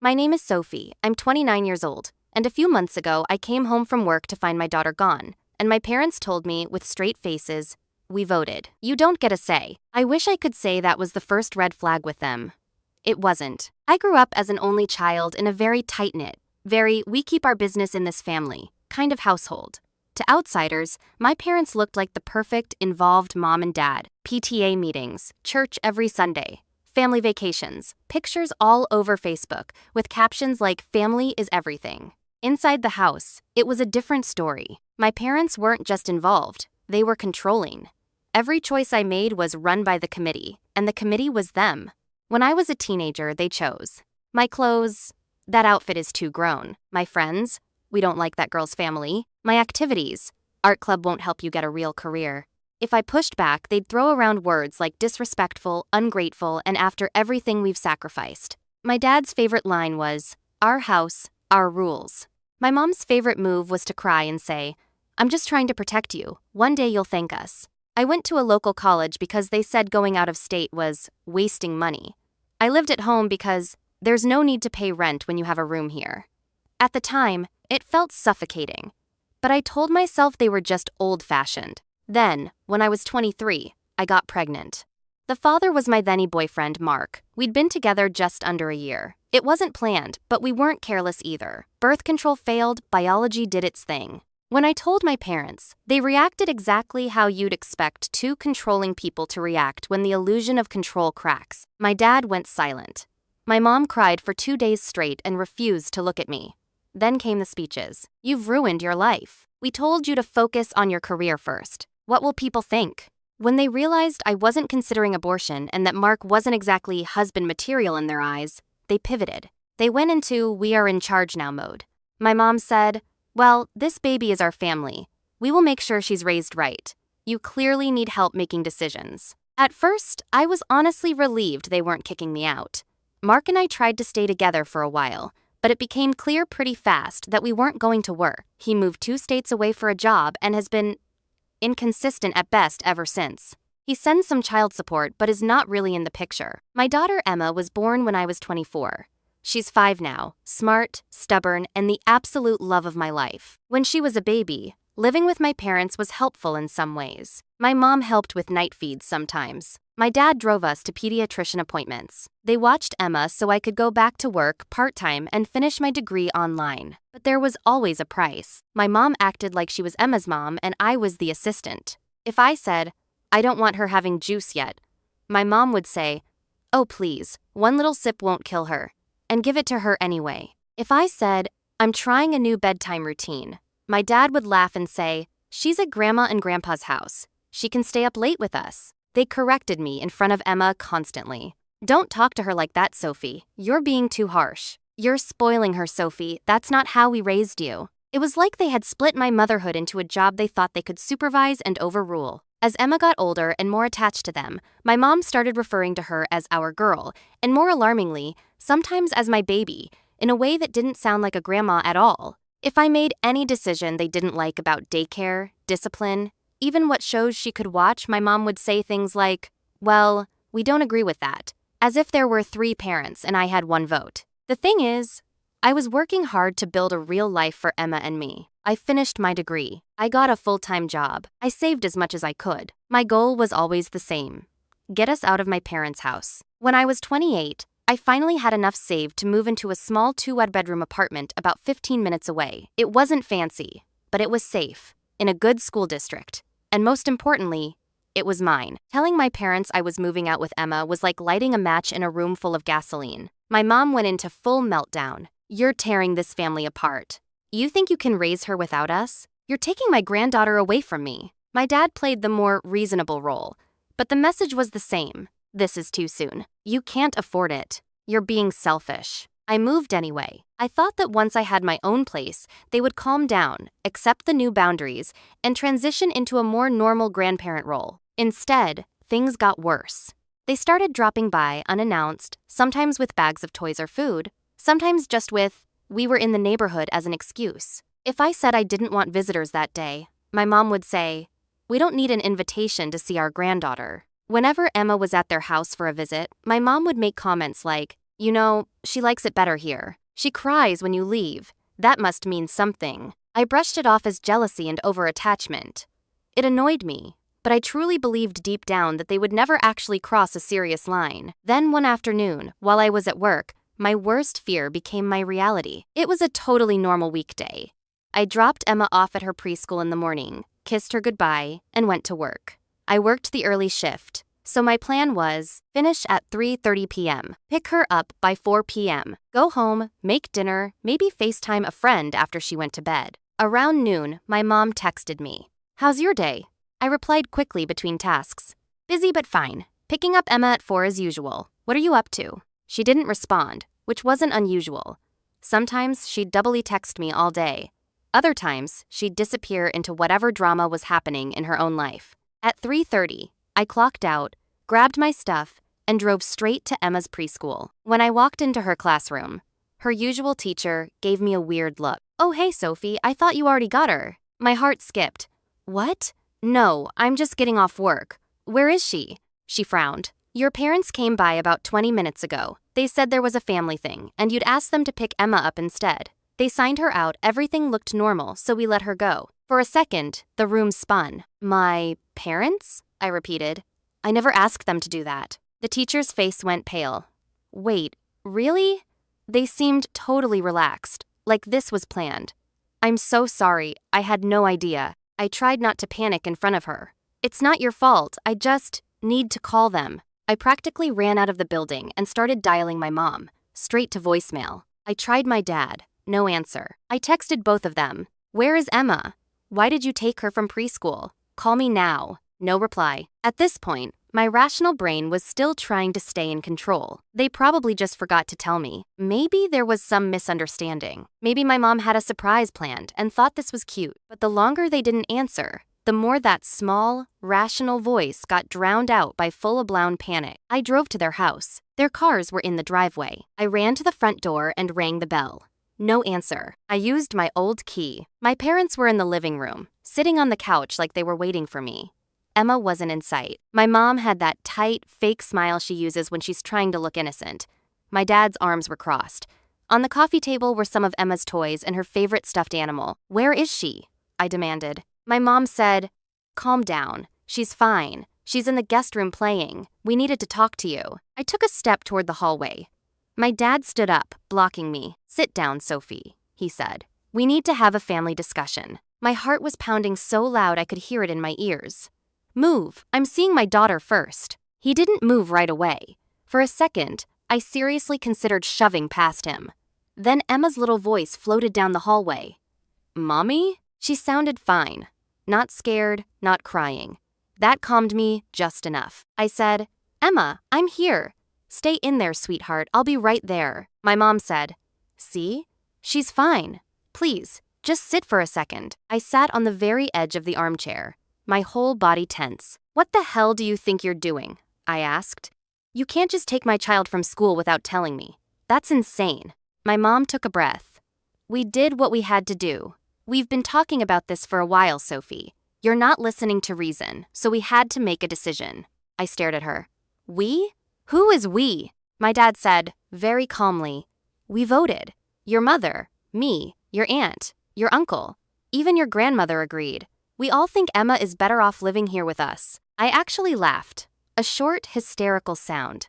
My name is Sophie. I'm 29 years old, and a few months ago I came home from work to find my daughter gone, and my parents told me with straight faces, "We voted. You don't get a say." I wish I could say that was the first red flag with them. It wasn't. I grew up as an only child in a very tight-knit, very we keep our business in this family kind of household. To outsiders, my parents looked like the perfect, involved mom and dad. PTA meetings, church every Sunday, family vacations, pictures all over Facebook with captions like "family is everything." Inside the house, it was a different story. My parents weren't just involved, they were controlling. Every choice I made was run by the committee, and the committee was them. When I was a teenager, they chose. My clothes, that outfit is too grown. My friends, we don't like that girl's family. My activities, art club won't help you get a real career. If I pushed back, they'd throw around words like disrespectful, ungrateful, and after everything we've sacrificed. My dad's favorite line was, "Our house, our rules." My mom's favorite move was to cry and say, "I'm just trying to protect you. One day you'll thank us." I went to a local college because they said going out of state was wasting money. I lived at home because there's no need to pay rent when you have a room here. At the time, it felt suffocating, but I told myself they were just old-fashioned. Then, when I was 23, I got pregnant. The father was my then boyfriend, Mark. We'd been together just under a year. It wasn't planned, but we weren't careless either. Birth control failed, biology did its thing. When I told my parents, they reacted exactly how you'd expect two controlling people to react when the illusion of control cracks. My dad went silent. My mom cried for 2 days straight and refused to look at me. Then came the speeches. "You've ruined your life. We told you to focus on your career first. What will people think?" When they realized I wasn't considering abortion and that Mark wasn't exactly husband material in their eyes, they pivoted. They went into "we are in charge now" mode. My mom said, "Well, this baby is our family. We will make sure she's raised right. You clearly need help making decisions." At first, I was honestly relieved they weren't kicking me out. Mark and I tried to stay together for a while, but it became clear pretty fast that we weren't going to work. He moved 2 states away for a job and has been inconsistent at best ever since. He sends some child support but is not really in the picture. My daughter Emma was born when I was 24. She's 5 now, smart, stubborn, and the absolute love of my life. When she was a baby, living with my parents was helpful in some ways. My mom helped with night feeds sometimes. My dad drove us to pediatrician appointments. They watched Emma so I could go back to work part-time and finish my degree online. But there was always a price. My mom acted like she was Emma's mom and I was the assistant. If I said, "I don't want her having juice yet," my mom would say, "Oh please, one little sip won't kill her," and give it to her anyway. If I said, "I'm trying a new bedtime routine," my dad would laugh and say, "She's at Grandma and Grandpa's house. She can stay up late with us." They corrected me in front of Emma constantly. "Don't talk to her like that, Sophie. You're being too harsh. You're spoiling her, Sophie. That's not how we raised you." It was like they had split my motherhood into a job they thought they could supervise and overrule. As Emma got older and more attached to them, my mom started referring to her as "our girl," and more alarmingly, sometimes as "my baby," in a way that didn't sound like a grandma at all. If I made any decision they didn't like about daycare, discipline, even what shows she could watch, my mom would say things like, "Well, we don't agree with that," as if there were 3 parents and I had 1 vote. The thing is, I was working hard to build a real life for Emma and me. I finished my degree. I got a full-time job. I saved as much as I could. My goal was always the same: get us out of my parents' house. When I was 28, I finally had enough saved to move into a small 2-bedroom apartment about 15 minutes away. It wasn't fancy, but it was safe, in a good school district. And most importantly, it was mine. Telling my parents I was moving out with Emma was like lighting a match in a room full of gasoline. My mom went into full meltdown. "You're tearing this family apart. You think you can raise her without us? You're taking my granddaughter away from me." My dad played the more reasonable role, but the message was the same. "This is too soon. You can't afford it. You're being selfish." I moved anyway. I thought that once I had my own place, they would calm down, accept the new boundaries, and transition into a more normal grandparent role. Instead, things got worse. They started dropping by unannounced, sometimes with bags of toys or food, sometimes just with, "We were in the neighborhood" as an excuse. If I said I didn't want visitors that day, my mom would say, "We don't need an invitation to see our granddaughter." Whenever Emma was at their house for a visit, my mom would make comments like, You know, she likes it better here. She cries when you leave. That must mean something. I brushed it off as jealousy and over-attachment. It annoyed me, but I truly believed deep down that they would never actually cross a serious line. Then one afternoon, while I was at work, my worst fear became my reality. It was a totally normal weekday. I dropped Emma off at her preschool in the morning, kissed her goodbye, and went to work. I worked the early shift, so my plan was finish at 3:30 p.m., pick her up by 4 p.m., go home, make dinner, maybe FaceTime a friend after she went to bed. Around noon, my mom texted me. "How's your day?" I replied quickly between tasks. "Busy but fine. Picking up Emma at 4 as usual. What are you up to?" She didn't respond, which wasn't unusual. Sometimes she'd doubly text me all day. Other times, she'd disappear into whatever drama was happening in her own life. At 3:30, I clocked out, grabbed my stuff, and drove straight to Emma's preschool. When I walked into her classroom, her usual teacher gave me a weird look. "Oh hey Sophie, I thought you already got her." My heart skipped. "What? No, I'm just getting off work. Where is she?" She frowned. "Your parents came by about 20 minutes ago. They said there was a family thing, and you'd asked them to pick Emma up instead. They signed her out, everything looked normal, so we let her go." For a second, the room spun. "My parents?" I repeated. "I never asked them to do that." The teacher's face went pale. "Wait, really?" They seemed totally relaxed, like this was planned. "I'm so sorry, I had no idea." I tried not to panic in front of her. "It's not your fault, I just need to call them." I practically ran out of the building and started dialing my mom, straight to voicemail. I tried my dad, no answer. I texted both of them. "Where is Emma? Why did you take her from preschool? Call me now." No reply. At this point, my rational brain was still trying to stay in control. They probably just forgot to tell me. Maybe there was some misunderstanding. Maybe my mom had a surprise planned and thought this was cute. But the longer they didn't answer, the more that small, rational voice got drowned out by full-blown panic. I drove to their house. Their cars were in the driveway. I ran to the front door and rang the bell. No answer. I used my old key. My parents were in the living room, sitting on the couch like they were waiting for me. Emma wasn't in sight. My mom had that tight, fake smile she uses when she's trying to look innocent. My dad's arms were crossed. On the coffee table were some of Emma's toys and her favorite stuffed animal. "Where is she?" I demanded. My mom said, "Calm down. She's fine. She's in the guest room playing. We needed to talk to you." I took a step toward the hallway. My dad stood up, blocking me. "Sit down, Sophie," he said. "We need to have a family discussion." My heart was pounding so loud I could hear it in my ears. "Move. I'm seeing my daughter first." He didn't move right away. For a second, I seriously considered shoving past him. Then Emma's little voice floated down the hallway. "Mommy?" She sounded fine. Not scared, not crying. That calmed me just enough. I said, "Emma, I'm here. Stay in there, sweetheart. I'll be right there." My mom said, "See? She's fine. Please, just sit for a second." I sat on the very edge of the armchair, my whole body tense. "What the hell do you think you're doing?" I asked. "You can't just take my child from school without telling me. That's insane." My mom took a breath. "We did what we had to do. We've been talking about this for a while, Sophie. You're not listening to reason, so we had to make a decision." I stared at her. "We? Who is we?" My dad said, very calmly, "We voted. Your mother, me, your aunt, your uncle, even your grandmother agreed. We all think Emma is better off living here with us." I actually laughed. A short, hysterical sound.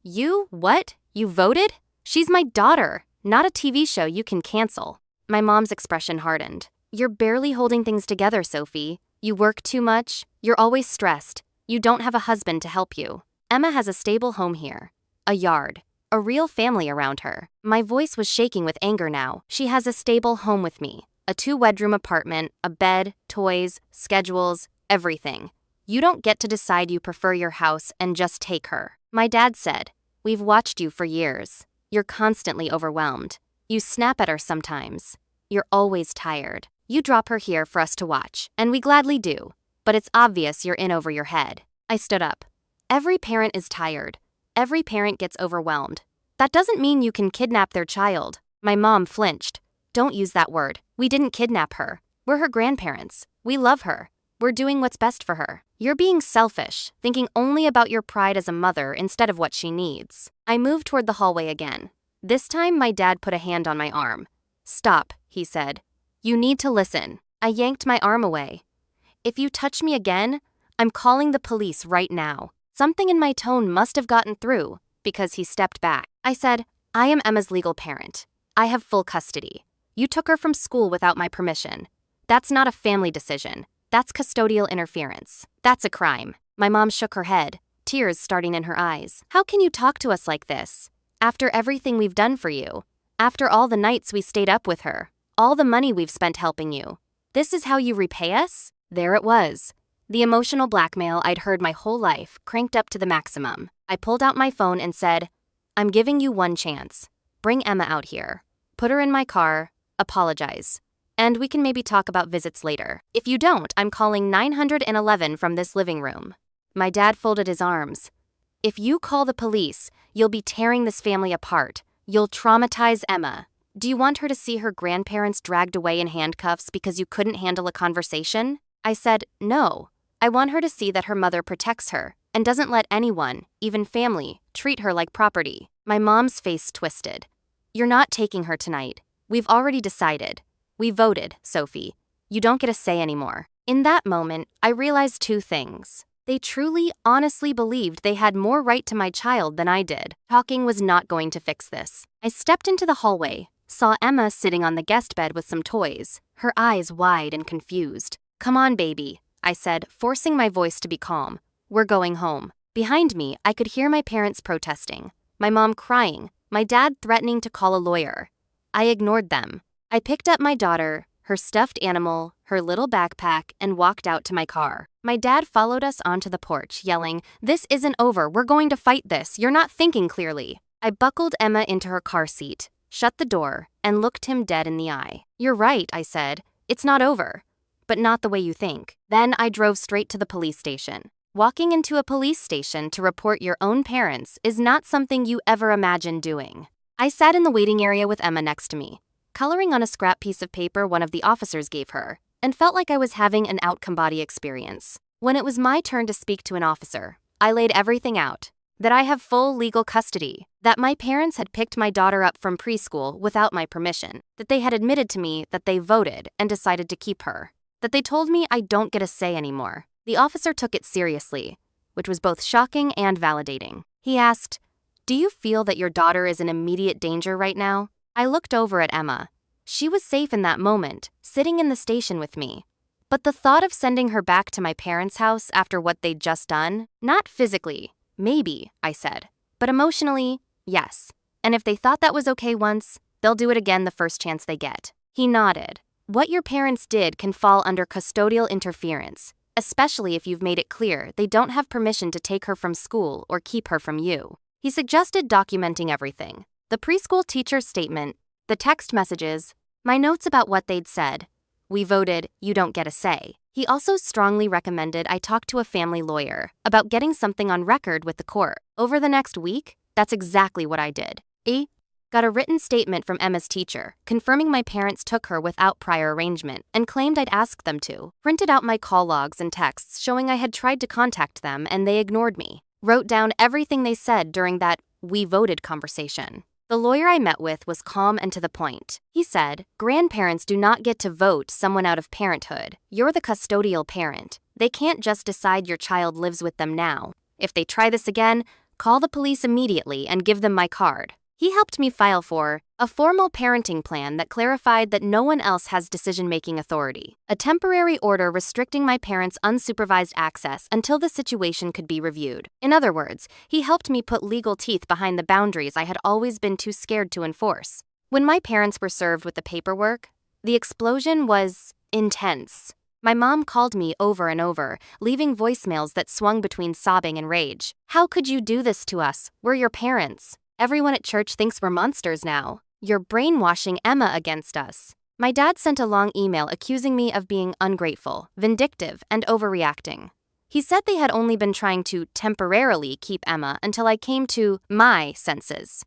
"You? What? You voted? She's my daughter, not a TV show you can cancel." My mom's expression hardened. "You're barely holding things together, Sophie. You work too much. You're always stressed. You don't have a husband to help you. Emma has a stable home here. A yard. A real family around her." My voice was shaking with anger now. "She has a stable home with me. A 2-bedroom apartment, a bed, toys, schedules, everything. You don't get to decide you prefer your house and just take her." My dad said, "We've watched you for years. You're constantly overwhelmed. You snap at her sometimes. You're always tired. You drop her here for us to watch, and we gladly do, but it's obvious you're in over your head." I stood up. "Every parent is tired. Every parent gets overwhelmed. That doesn't mean you can kidnap their child." My mom flinched. "Don't use that word. We didn't kidnap her. We're her grandparents. We love her. We're We're doing what's best for her. You're being selfish, thinking only about your pride as a mother instead of what she needs. I moved toward the hallway again. This time, my dad put a hand on my arm. Stop, he said. You need to listen. I yanked my arm away. If you touch me again, I'm calling the police right now. Something in my tone must have gotten through, because he stepped back. I said, I am Emma's legal parent. I have full custody. You took her from school without my permission. That's not a family decision. That's custodial interference. That's a crime. My mom shook her head, tears starting in her eyes. How can you talk to us like this? After everything we've done for you. After all the nights we stayed up with her. All the money we've spent helping you. This is how you repay us? There it was. The emotional blackmail I'd heard my whole life, cranked up to the maximum. I pulled out my phone and said, I'm giving you one chance. Bring Emma out here. Put her in my car. Apologize. And we can maybe talk about visits later. If you don't, I'm calling 911 from this living room. My dad folded his arms. If you call the police, you'll be tearing this family apart. You'll traumatize Emma. Do you want her to see her grandparents dragged away in handcuffs because you couldn't handle a conversation? I said, no. I want her to see that her mother protects her and doesn't let anyone, even family, treat her like property. My mom's face twisted. You're not taking her tonight. We've already decided. We voted, Sophie. You don't get a say anymore. In that moment, I realized two things. They truly, honestly believed they had more right to my child than I did. Talking was not going to fix this. I stepped into the hallway, saw Emma sitting on the guest bed with some toys, her eyes wide and confused. Come on, baby, I said, forcing my voice to be calm. We're going home. Behind me, I could hear my parents protesting, my mom crying, my dad threatening to call a lawyer. I ignored them. I picked up my daughter, her stuffed animal, her little backpack, and walked out to my car. My dad followed us onto the porch, yelling, This isn't over. We're going to fight this. You're not thinking clearly. I buckled Emma into her car seat, shut the door, and looked him dead in the eye. You're right, I said. It's not over. But not the way you think. Then I drove straight to the police station. Walking into a police station to report your own parents is not something you ever imagined doing. I sat in the waiting area with Emma next to me, coloring on a scrap piece of paper one of the officers gave her, and felt like I was having an out-of-body experience. When it was my turn to speak to an officer, I laid everything out. That I have full legal custody. That my parents had picked my daughter up from preschool without my permission. That they had admitted to me that they voted and decided to keep her. That they told me I don't get a say anymore. The officer took it seriously, which was both shocking and validating. He asked, Do you feel that your daughter is in immediate danger right now? I looked over at Emma. She was safe in that moment, sitting in the station with me. But the thought of sending her back to my parents' house after what they'd just done, not physically, maybe, I said, but emotionally, yes. And if they thought that was okay once, they'll do it again the first chance they get. He nodded. What your parents did can fall under custodial interference, especially if you've made it clear they don't have permission to take her from school or keep her from you. He suggested documenting everything. The preschool teacher's statement, the text messages, my notes about what they'd said. We voted, you don't get a say. He also strongly recommended I talk to a family lawyer about getting something on record with the court. Over the next week, that's exactly what I did. Got a written statement from Emma's teacher, confirming my parents took her without prior arrangement and claimed I'd asked them to. Printed out my call logs and texts showing I had tried to contact them and they ignored me. Wrote down everything they said during that we voted conversation. The lawyer I met with was calm and to the point. He said, grandparents do not get to vote someone out of parenthood. You're the custodial parent. They can't just decide your child lives with them now. If they try this again, call the police immediately and give them my card. He helped me file for a formal parenting plan that clarified that no one else has decision-making authority, a temporary order restricting my parents' unsupervised access until the situation could be reviewed. In other words, he helped me put legal teeth behind the boundaries I had always been too scared to enforce. When my parents were served with the paperwork, the explosion was intense. My mom called me over and over, leaving voicemails that swung between sobbing and rage. How could you do this to us? We're your parents. Everyone at church thinks we're monsters now. You're brainwashing Emma against us. My dad sent a long email accusing me of being ungrateful, vindictive, and overreacting. He said they had only been trying to temporarily keep Emma until I came to my senses,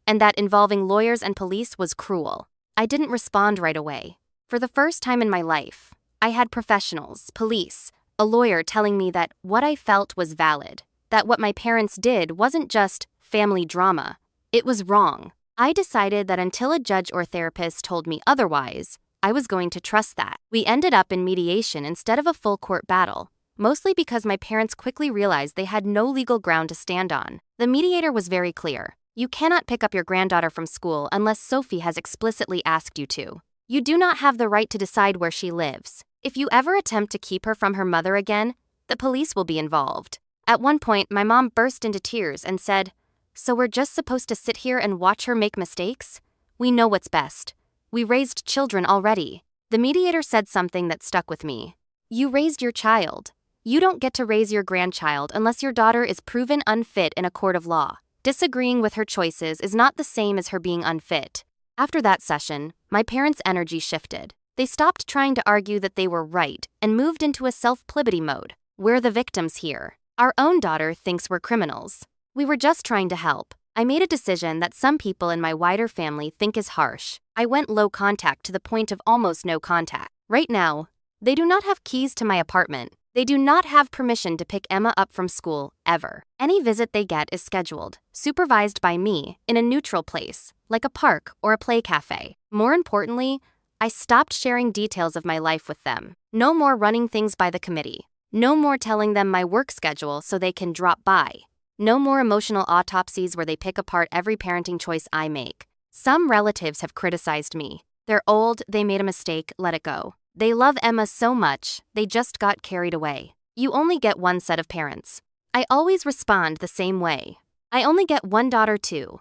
and that involving lawyers and police was cruel. I didn't respond right away. For the first time in my life, I had professionals, police, A lawyer telling me that what I felt was valid, that what my parents did wasn't just family drama, it was wrong. I decided that until a judge or therapist told me otherwise, I was going to trust that. We ended up in mediation instead of a full court battle, mostly because my parents quickly realized they had no legal ground to stand on. The mediator was very clear. You cannot pick up your granddaughter from school unless Sophie has explicitly asked you to. You do not have the right to decide where she lives. If you ever attempt to keep her from her mother again, the police will be involved. At one point, my mom burst into tears and said, "So we're just supposed to sit here and watch her make mistakes? We know what's best. We raised children already." The mediator said something that stuck with me. You raised your child. You don't get to raise your grandchild unless your daughter is proven unfit in a court of law. Disagreeing with her choices is not the same as her being unfit. After that session, my parents' energy shifted. They stopped trying to argue that they were right and moved into a self-plibity mode. We're the victims here. Our own daughter thinks we're criminals. We were just trying to help. I made a decision that some people in my wider family think is harsh. I went low contact to the point of almost no contact. Right now, they do not have keys to my apartment. They do not have permission to pick Emma up from school, ever. Any visit they get is scheduled, supervised by me, in a neutral place, like a park or a play cafe. More importantly, I stopped sharing details of my life with them. No more running things by the committee. No more telling them my work schedule so they can drop by. No more emotional autopsies where they pick apart every parenting choice I make. Some relatives have criticized me. They're old, they made a mistake, let it go. They love Emma so much, they just got carried away. You only get one set of parents. I always respond the same way. I only get one daughter too.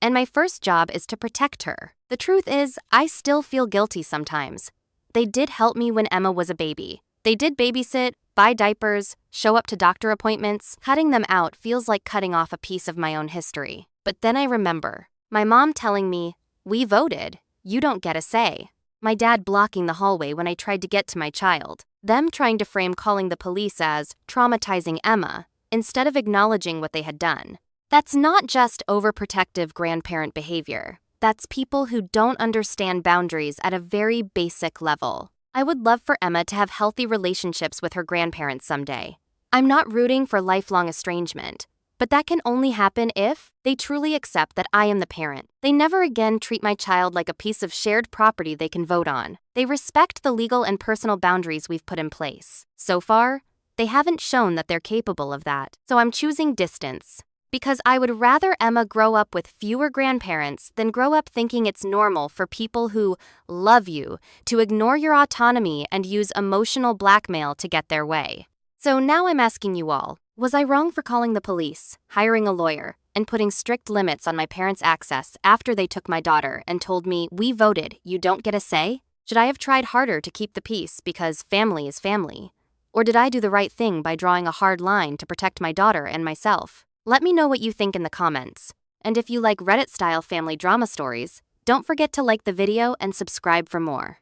And my first job is to protect her. The truth is, I still feel guilty sometimes. They did help me when Emma was a baby. They did babysit, buy diapers, show up to doctor appointments. Cutting them out feels like cutting off a piece of my own history. But then I remember my mom telling me, "We voted. You don't get a say." My dad blocking the hallway when I tried to get to my child. Them trying to frame calling the police as traumatizing Emma instead of acknowledging what they had done. That's not just overprotective grandparent behavior. That's people who don't understand boundaries at a very basic level. I would love for Emma to have healthy relationships with her grandparents someday. I'm not rooting for lifelong estrangement. But that can only happen if they truly accept that I am the parent. They never again treat my child like a piece of shared property they can vote on. They respect the legal and personal boundaries we've put in place. So far, they haven't shown that they're capable of that. So I'm choosing distance. Because I would rather Emma grow up with fewer grandparents than grow up thinking it's normal for people who love you to ignore your autonomy and use emotional blackmail to get their way. So now I'm asking you all, was I wrong for calling the police, hiring a lawyer, and putting strict limits on my parents' access after they took my daughter and told me, "We voted, you don't get a say"? Should I have tried harder to keep the peace because family is family? Or did I do the right thing by drawing a hard line to protect my daughter and myself? Let me know what you think in the comments. And if you like Reddit-style family drama stories, don't forget to like the video and subscribe for more.